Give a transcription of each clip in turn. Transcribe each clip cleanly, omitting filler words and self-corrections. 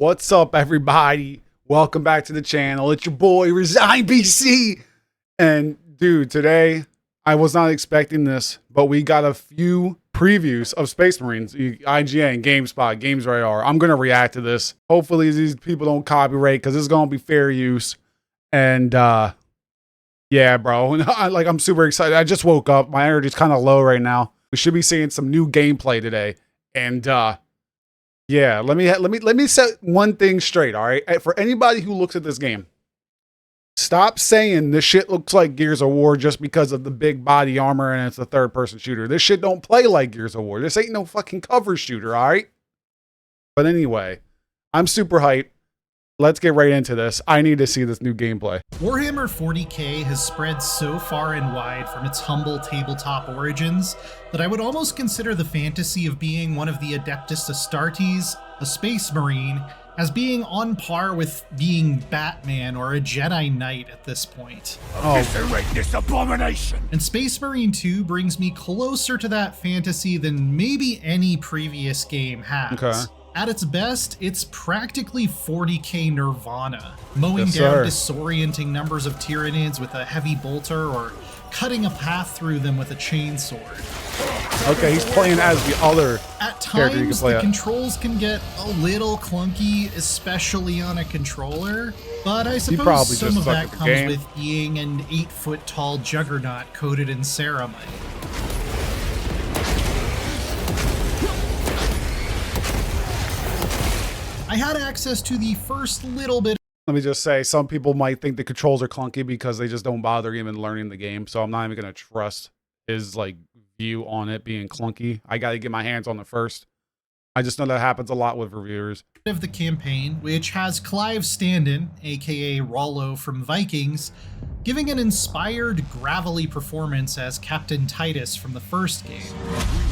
What's up, everybody? Welcome back to the channel. It's your boy Resign BC. And dude, today I was not expecting this, but we got a few previews of Space Marines, IGN, GameSpot, Games Radar. I'm gonna react to this. Hopefully these people don't copyright because it's gonna be fair use. And yeah, bro. I'm super excited. I just woke up. My energy's kind of low right now. We should be seeing some new gameplay today. And yeah, let me set one thing straight, all right? For anybody who looks at this game, stop saying this shit looks like Gears of War just because of the big body armor and it's a third-person shooter. This shit don't play like Gears of War. This ain't no fucking cover shooter, all right? But anyway, I'm super hyped. Let's get right into this. I need to see this new gameplay. Warhammer 40k has spread so far and wide from its humble tabletop origins that I would almost consider the fantasy of being one of the Adeptus Astartes, a Space Marine, as being on par with being Batman or a Jedi Knight at this point. Eviscerate this abomination! And Space Marine 2 brings me closer to that fantasy than maybe any previous game has. Okay. At its best, it's practically 40k Nirvana, mowing Yes, down sir. disorienting numbers of Tyranids with a heavy bolter or cutting a path through them with a chainsword. Okay, he's playing as the other At character you can times, play the at. controls can get a little clunky, especially on a controller, but I probably suppose some just of sucked that at the comes game. with being an 8-foot-tall juggernaut coated in ceramite. I had access to the first little bit. Let me just say, some people might think the controls are clunky because they just don't bother even learning the game. So I'm not even going to trust his like view on it being clunky. I got to get my hands on it first. I just know that happens a lot with reviewers. Of the campaign, which has Clive Standen, aka Rollo from Vikings, giving an inspired, gravelly performance as Captain Titus from the first game,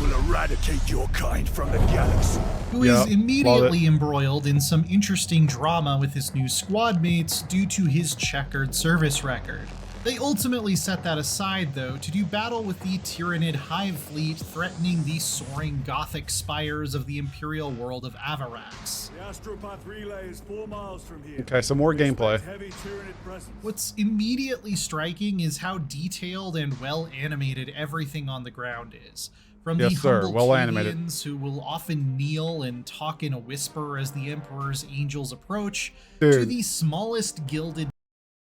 We will eradicate your kind from the galaxy. who Yep, is immediately embroiled in some interesting drama with his new squad mates due to his checkered service record. They ultimately set that aside, though, to do battle with the Tyranid hive fleet threatening the soaring Gothic spires of the Imperial world of Avarax. The Astropath relay is 4 miles from here. Okay, some more gameplay. Heavy Tyranid presence. What's immediately striking is how detailed and well animated everything on the ground is. From the Yes, sir. humble Well animated. plebeians who will often kneel and talk in a whisper as the Emperor's angels approach, to Dude. the smallest gilded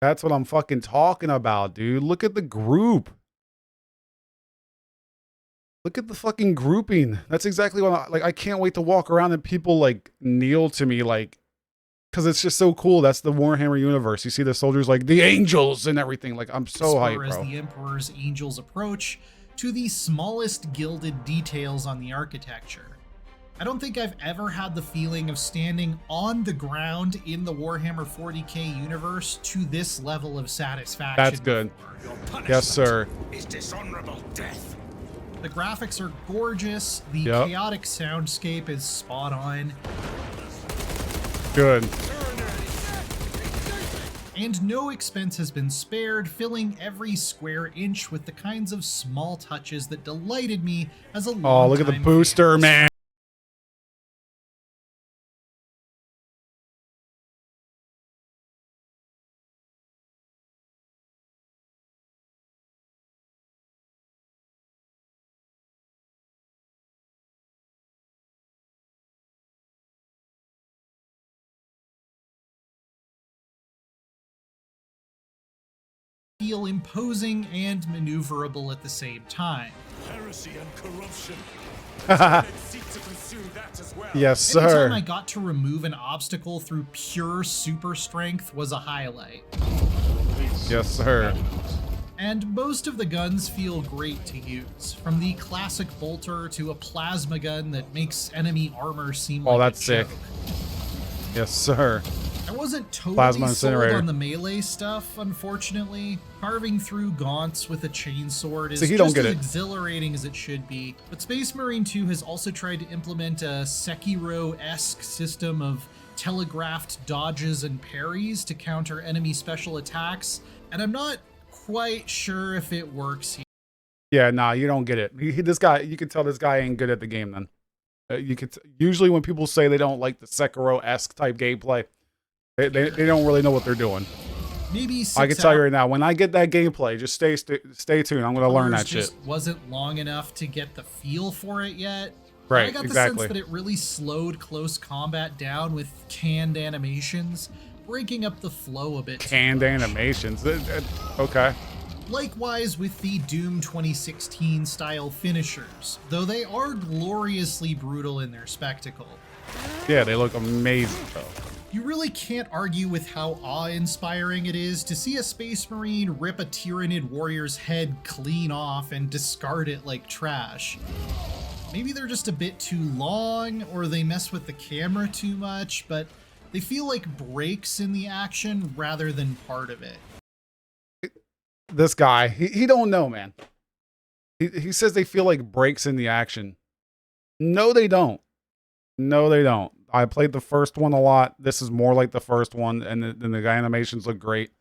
That's what I'm fucking talking about, dude. Look at the group. Look at the fucking grouping. That's exactly what I can't wait to walk around and people like kneel to me, like, because it's just so cool. That's the Warhammer universe. You see the soldiers like the angels and everything. Like, I'm so whisper hyped, as bro. the Emperor's angels approach, to the smallest gilded details on the architecture. I don't think I've ever had the feeling of standing on the ground in the Warhammer 40k universe to this level of satisfaction. That's good. before. Your punishment Yes, sir. is dishonorable death. The graphics are gorgeous, the Yep. chaotic soundscape is spot on, Good. and no expense has been spared, filling every square inch with the kinds of small touches that delighted me as a Oh, look at the longtime booster, fan. man. Feel imposing and maneuverable at the same time. Heresy and corruption. Tyranid seek to consume that as well. Yes, Anytime I sir. got to remove an obstacle through pure super strength was a highlight. Yes, sir. And most of the guns feel great to use, from the classic bolter to a plasma gun that makes enemy armor seem Oh, like that's a sick. joke. Yes, sir. I wasn't totally Plasma sold incinerator. on the melee stuff, unfortunately. Carving through gaunts with a chainsword is So you don't just get as it. exhilarating as it should be. But Space Marine 2 has also tried to implement a Sekiro-esque system of telegraphed dodges and parries to counter enemy special attacks, and I'm not quite sure if it works here. Yeah, nah, you don't get it. This guy, you can tell this guy ain't good at the game then. You could usually when people say they don't like the Sekiro-esque type gameplay, they don't really know what they're doing. Maybe I can tell you right now, when I get that gameplay, just stay tuned. I'm gonna learn that just shit. Wasn't long enough to get the feel for it yet. Right, I got the exactly. sense that it really slowed close combat down with canned animations, breaking up the flow a bit. Canned animations. Okay. Likewise with the Doom 2016 style finishers, though they are gloriously brutal in their spectacle. Yeah, they look amazing though. You really can't argue with how awe-inspiring it is to see a Space Marine rip a Tyranid warrior's head clean off and discard it like trash. Maybe they're just a bit too long, or they mess with the camera too much, but they feel like breaks in the action rather than part of it. This guy, he don't know, man. He says they feel like breaks in the action. No, they don't. No, they don't. I played the first one a lot. This is more like the first one, and the animations look great.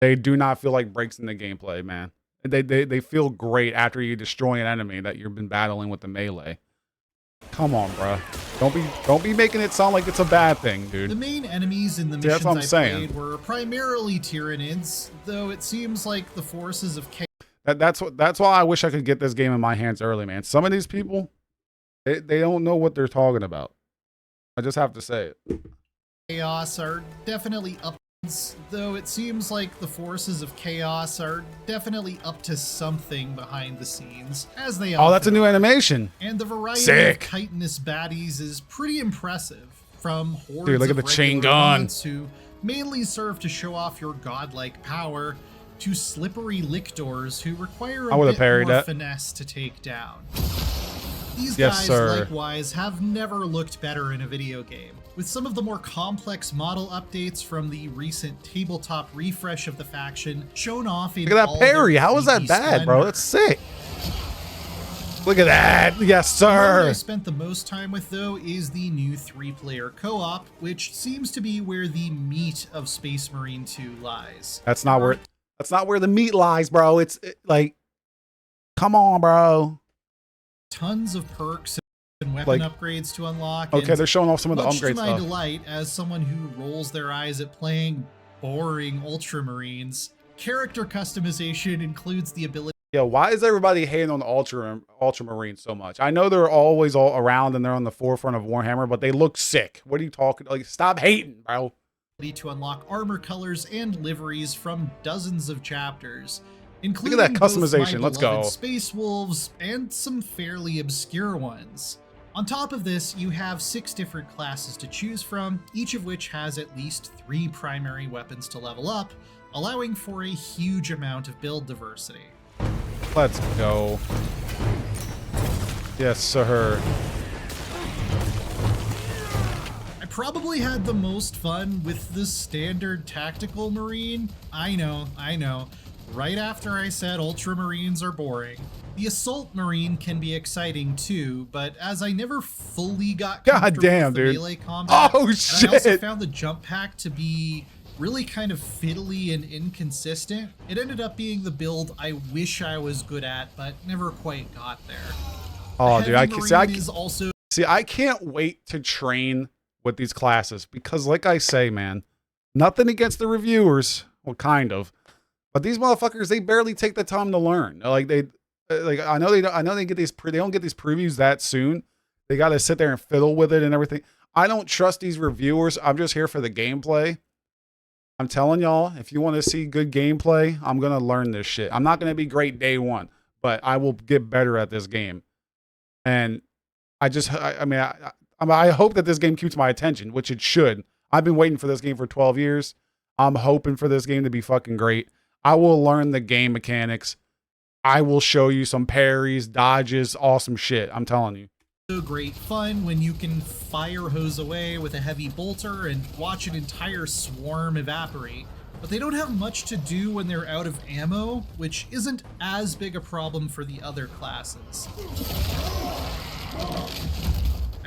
They do not feel like breaks in the gameplay, man. They feel great after you destroy an enemy that you've been battling with the melee. Come on, bro. Don't be making it sound like it's a bad thing, dude. The main enemies in the See, that's missions what I I'm saying. played were primarily Tyranids, though it seems like the forces of chaos. That's why I wish I could get this game in my hands early, man. Some of these people, they don't know what they're talking about. I just have to say it. Chaos are definitely up, though it seems like the forces of chaos are definitely up to something behind the scenes, as they Oh, that's a often new are. animation. And the variety Sick. of chitinous baddies is pretty impressive, from hordes Dude, look at of the chain regular gun. units who mainly serve to show off your godlike power, to slippery lictors who require I a would've bit parried more that. finesse to take down. These Yes, guys, sir. likewise, have never looked better in a video game. With some of the more complex model updates from the recent tabletop refresh of the faction shown off in Look at all that parry. their How is that 3D bad, bro? splendor. That's sick. Look at that. Yes, The one I sir. spent the most time with, though, is the new 3-player co-op, which seems to be where the meat of Space Marine 2 lies. That's not where the meat lies, bro. Like, come on, bro. Tons of perks and weapon upgrades to unlock. Okay, and they're showing off some of the much to upgrade my stuff. delight, as someone who rolls their eyes at playing boring Ultramarines, character customization includes the ability. Yo, why is everybody hating on Ultramarine so much? I know they're always all around and they're on the forefront of Warhammer, but they look sick. What are you talking? Like, stop hating, bro. To unlock armor colors and liveries from dozens of chapters, including that both customization. my Let's beloved go. Space Wolves and some fairly obscure ones. On top of this, you have 6 different classes to choose from, each of which has at least 3 primary weapons to level up, allowing for a huge amount of build diversity. Let's go. Yes, sir. I probably had the most fun with the standard tactical marine. I know. Right after I said Ultramarines are boring. The Assault Marine can be exciting too, but as I never fully got God comfortable damn, with the dude. melee combat, Oh, and I also shit. found the jump pack to be really kind of fiddly and inconsistent, it ended up being the build I wish I was good at, but never quite got there. Oh, The dude, Heavy I Marine is also I can't wait to train with these classes because, like I say, man, nothing against the reviewers. Well, kind of, but these motherfuckers, they barely take the time to learn. Like I know they get these. They don't get these previews that soon. They got to sit there and fiddle with it and everything. I don't trust these reviewers. I'm just here for the gameplay. I'm telling y'all, if you want to see good gameplay, I'm gonna learn this shit. I'm not gonna be great day one, but I will get better at this game. And I hope that this game keeps my attention, which it should. I've been waiting for this game for 12 years. I'm hoping for this game to be fucking great. I will learn the game mechanics. I will show you some parries, dodges, awesome shit. I'm telling you. great fun when you can fire hose away with a heavy bolter and watch an entire swarm evaporate. But they don't have much to do when they're out of ammo, which isn't as big a problem for the other classes.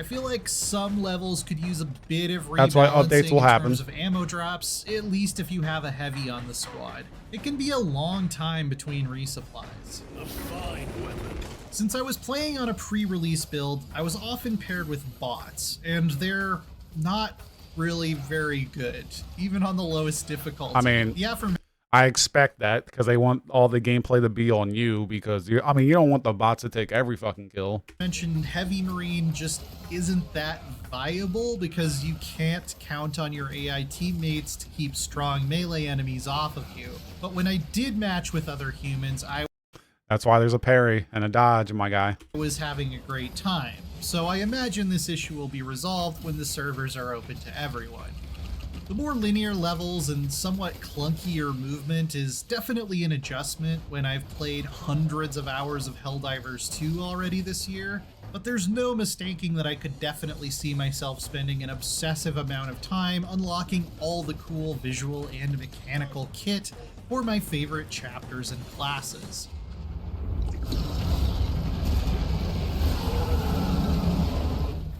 I feel like some levels could use a bit of rebalancing That's why updates will in happen. terms of ammo drops, at least if you have a heavy on the squad. It can be a long time between resupplies. A fine weapon. Since I was playing on a pre-release build, I was often paired with bots, and they're not really very good, even on the lowest difficulty. I mean, the aforementioned I expect that because they want all the gameplay to be on you because you don't want the bots to take every fucking kill. Heavy Marine just isn't that viable because you can't count on your AI teammates to keep strong melee enemies off of you. But when I did match with other humans, That's why there's a parry and a dodge, my guy. was having a great time. So I imagine this issue will be resolved when the servers are open to everyone. The more linear levels and somewhat clunkier movement is definitely an adjustment when I've played hundreds of hours of Helldivers 2 already this year, but there's no mistaking that I could definitely see myself spending an obsessive amount of time unlocking all the cool visual and mechanical kit for my favorite chapters and classes.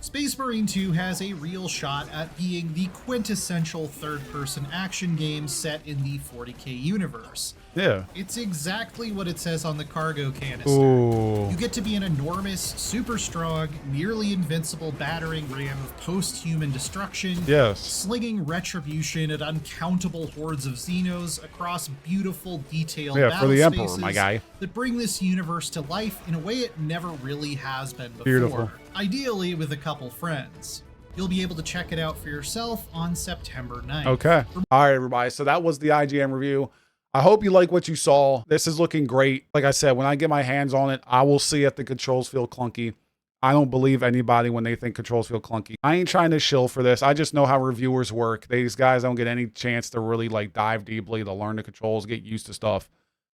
Space Marine 2 has a real shot at being the quintessential third-person action game set in the 40k universe. Yeah. It's exactly what it says on the cargo canister. Ooh. You get to be an enormous, super strong, nearly invincible battering ram of post-human destruction, Yes. slinging retribution at uncountable hordes of Xenos across beautiful, detailed Yeah, battle for the Emperor, spaces my guy. that bring this universe to life in a way it never really has been before. Beautiful. Ideally with a couple friends. You'll be able to check it out for yourself on September 9th. Okay. All right, everybody. So that was the IGN review. I hope you like what you saw. This is looking great. Like I said, when I get my hands on it, I will see if the controls feel clunky. I don't believe anybody when they think controls feel clunky. I ain't trying to shill for this. I just know how reviewers work. These guys don't get any chance to really like dive deeply to learn the controls, get used to stuff,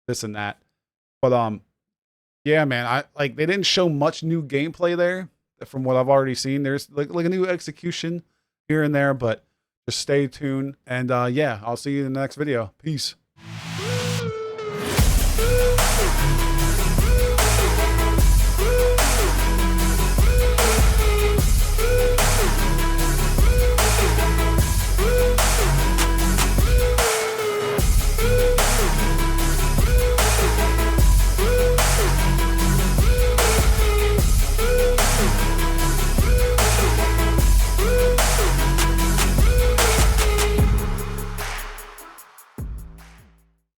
this and that. But yeah, man, they didn't show much new gameplay there from what I've already seen. There's like a new execution here and there, but just stay tuned. And yeah, I'll see you in the next video. Peace. Woo!